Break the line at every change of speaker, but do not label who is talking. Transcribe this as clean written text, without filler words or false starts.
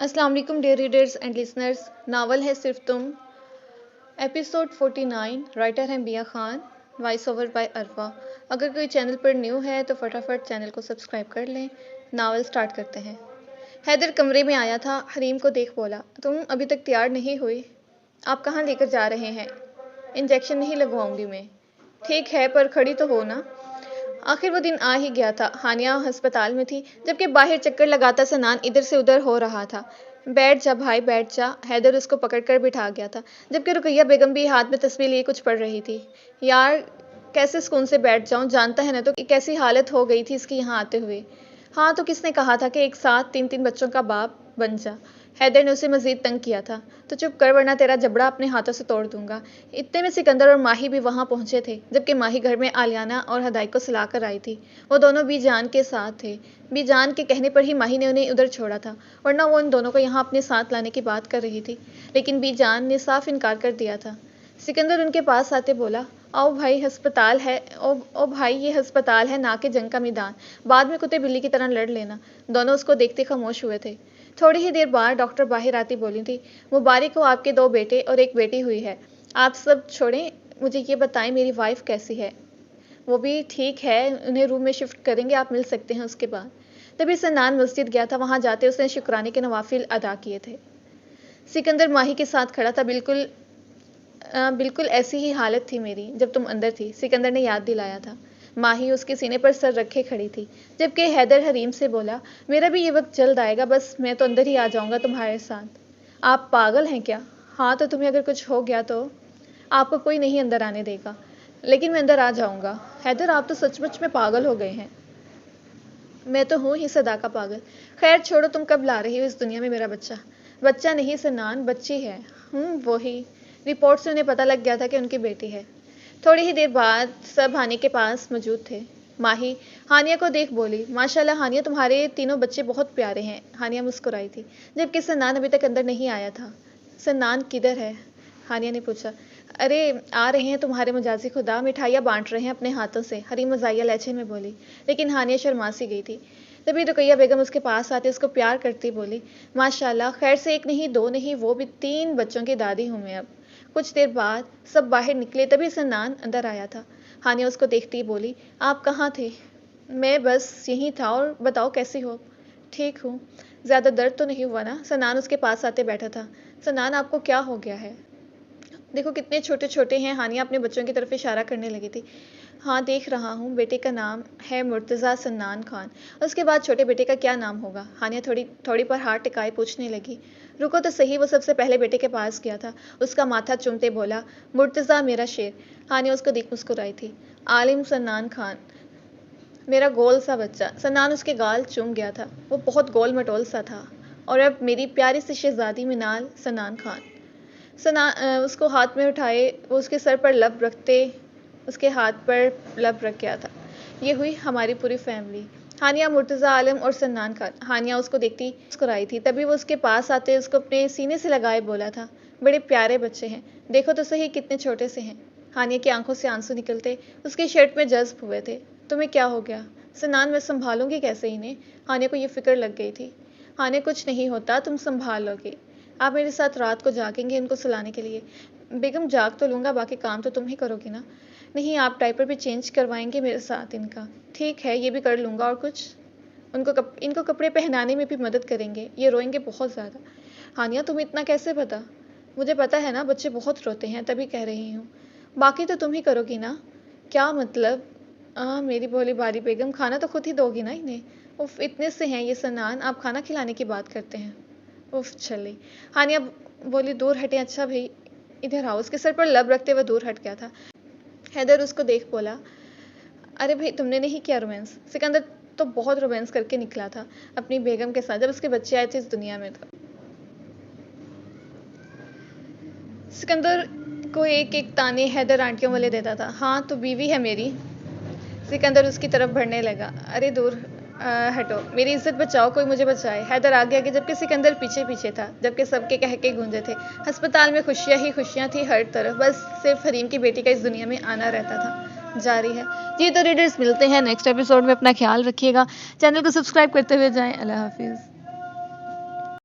अस्सलाम वालेकुम dear readers and listeners. Novel है सिर्फ तुम, एपिसोड 49। राइटर हैं Biya Khan, voice over by Arfa. अगर कोई चैनल पर न्यू है तो फटाफट चैनल को सब्सक्राइब कर लें। नावल स्टार्ट करते हैं। हैदर कमरे में आया था। हरीम को देख बोला, तुम अभी तक तैयार नहीं हुई? आप कहाँ लेकर जा रहे हैं? इंजेक्शन नहीं लगवाऊंगी मैं। ठीक है, पर खड़ी तो हो ना। आखिर वो दिन आ ही गया था। हानिया अस्पताल में थी, जबकि बाहर चक्कर लगाता सनान इधर से उधर हो रहा था। बैठ जा भाई, बैठ जा। हैदर उसको पकड़कर बिठा गया था, जबकि रुकैया बेगम भी हाथ में तस्वीर लिए कुछ पढ़ रही थी। यार, कैसे सुकून से बैठ जाऊं? जानता है ना तो कि कैसी हालत हो गई थी इसकी यहाँ आते हुए। हाँ, तो किसने कहा था कि एक साथ तीन तीन बच्चों का बाप बन जा? हैदर ने उसे मजीद तंग किया था। तो चुप कर, वरना तेरा जबड़ा अपने हाथों से तोड़ दूंगा। इतने में सिकंदर और माही भी वहां पहुंचे थे, जबकि माही घर में आलियाना और हदाई को सुलाकर आई थी। वो दोनों बीजान के साथ थे। बीजान के कहने पर ही माही ने उन्हें उधर छोड़ा था, वरना वो इन दोनों को यहाँ अपने साथ लाने की बात कर रही थी। लेकिन बीजान ने साफ इनकार कर दिया था। सिकंदर उनके पास आते बोला, आओ भाई, अस्पताल है। ओ भाई, ये अस्पताल है, ना कि जंग का मैदान। बाद में कुत्ते बिल्ली की तरह लड़ लेना। दोनों उसको देखते खामोश हुए थे। थोड़ी ही देर बाद डॉक्टर बाहर आती बोली थी, मुबारक हो, आपके 2 बेटे और 1 बेटी हुई है। आप सब छोड़ें, मुझे ये बताएं मेरी वाइफ कैसी है? वो भी ठीक है, उन्हें रूम में शिफ्ट करेंगे, आप मिल सकते हैं उसके बाद। तभी सन्नान मस्जिद गया था। वहां जाते उसने शुक्राने के नवाफिल अदा किए थे। सिकंदर माही के साथ खड़ा था। बिल्कुल ऐसी ही हालत थी मेरी जब तुम अंदर थी, सिकंदर ने याद दिलाया था। माही उसके सीने पर सर रखे खड़ी थी, जबकि हैदर हरीम से बोला, मेरा भी ये वक्त जल्द आएगा, बस मैं तो अंदर ही आ जाऊंगा तुम्हारे साथ। आप पागल हैं क्या? हाँ, तो तुम्हें अगर कुछ हो गया तो? आपको कोई नहीं अंदर आने देगा। लेकिन मैं अंदर आ जाऊंगा। हैदर, आप तो सचमुच में पागल हो गए हैं। मैं तो हूँ ही सदा का पागल। खैर छोड़ो, तुम कब ला रही हो इस दुनिया में मेरा बच्चा? बच्चा नहीं सनान, बच्ची है। वही। रिपोर्ट से उन्हें पता लग गया था कि उनकी बेटी है। थोड़ी ही देर बाद सब हानिया के पास मौजूद थे। माही हानिया को देख बोली, माशाल्लाह हानिया, तुम्हारे तीनों बच्चे बहुत प्यारे हैं। हानिया मुस्कुराई थी, जबकि सन्नान अभी तक अंदर नहीं आया था। सन्नान किधर है? हानिया ने पूछा। अरे, आ रहे हैं तुम्हारे मजाजी खुदा, मिठाइयाँ बांट रहे हैं अपने हाथों से, हरी मजाइया लहजे में बोली। लेकिन हानिया शर्मा सी गई थी। तभी रुकैया बेगम उसके पास आते उसको प्यार करती बोली, माशाल्लाह, खैर से 1 नहीं 2 नहीं, वो भी 3 बच्चों की दादी हूँ मैं अब। कुछ देर बाद सब बाहर निकले, तभी सन्नान अंदर आया था। हानिया उसको देखती ही बोली, आप कहाँ थे? मैं बस यहीं था, और बताओ कैसी हो? ठीक हूँ। ज़्यादा दर्द तो नहीं हुआ ना? सन्नान उसके पास आते बैठा था। सन्नान, आपको क्या हो गया है? देखो कितने छोटे छोटे हैं। हानिया अपने बच्चों की तरफ इशारा करने लगी थी। हाँ, देख रहा हूँ। बेटे का नाम है मुर्तज़ा सन्नान खान। उसके बाद छोटे बेटे का क्या नाम होगा? हानिया थोड़ी थोड़ी पर हाथ टिकाए पूछने लगी। रुको तो सही। वो सबसे पहले बेटे के पास गया था। उसका माथा चूमते बोला, मुर्तज़ा मेरा शेर। हानिया उसको देख मुस्कुराई थी। आलिम सन्नान खान, मेरा गोल सा बच्चा। सन्नान उसके गाल चूम गया था। वो बहुत गोल मटोल सा था। और अब मेरी प्यारी सी शहजादी मिनाल सन्नान खान। उसको हाथ में उठाए, वो उसके सर पर लब रखते उसके हाथ पर लब रख गया था। ये हुई हमारी पूरी फैमिली। हानिया, मुर्तज़ा, आलम और सन्नान खान। हानिया उसको देखती मुस्कुराई थी। तभी वो उसके पास आते उसको अपने सीने से लगाए बोला था, बड़े प्यारे बच्चे हैं, देखो तो सही कितने छोटे से हैं। हानिया की आंखों से आंसू निकलते उसकी शर्ट में जज्ब हुए थे। तुम्हें क्या हो गया? सन्नान, मैं संभालूंगी कैसे इन्हें? हानिया को ये फिक्र लग गई थी। हानिया, कुछ नहीं होता, तुम संभाल लोगी। आप मेरे साथ रात को जागेंगे इनको सुलाने के लिए? बेगम, जाग तो लूँगा, बाकी काम तो तुम ही करोगी ना? नहीं, आप डायपर भी चेंज करवाएंगे मेरे साथ इनका? ठीक है, ये भी कर लूँगा। और कुछ? इनको कपड़े पहनाने में भी मदद करेंगे, ये रोएंगे बहुत ज़्यादा। हानिया, तुम्हें इतना कैसे पता? मुझे पता है ना, बच्चे बहुत रोते हैं, तभी कह रही हूँ। बाकी तो तुम ही करोगी ना? क्या मतलब? मेरी भोली भारी बेगम, खाना तो खुद ही दोगी ना इन्हें? उफ, इतने से हैं ये सनान, आप खाना खिलाने की बात करते हैं। उफ, चली। हानिया बोली, दूर हटे। अच्छा भाई, इधर आओ। उसके सर पर लब रखते हुए दूर हट गया था। हैदर उसको देख बोला, अरे भाई, तुमने नहीं किया रोमांस? सिकंदर तो बहुत रोमांस करके निकला था अपनी बेगम के साथ जब उसके बच्चे आए थे इस दुनिया में। तो सिकंदर को एक एक ताने हैदर आंटियों वाले देता था। हाँ, तो बीवी है मेरी। सिकंदर उसकी तरफ बढ़ने लगा। अरे दूर हटो, मेरी इज्जत बचाओ, कोई मुझे बचाए। हैदर आगे आगे, जबकि सिकंदर पीछे पीछे था। जबकि सबके कह के गूंजे थे। अस्पताल में खुशियां ही खुशियां थी हर तरफ। बस सिर्फ हरीम की बेटी का इस दुनिया में आना रहता था। जारी है जी। तो रीडर्स, मिलते हैं नेक्स्ट एपिसोड में। अपना ख्याल रखिएगा। चैनल को सब्सक्राइब करते हुए जाएं। अल्लाह हाफिज़।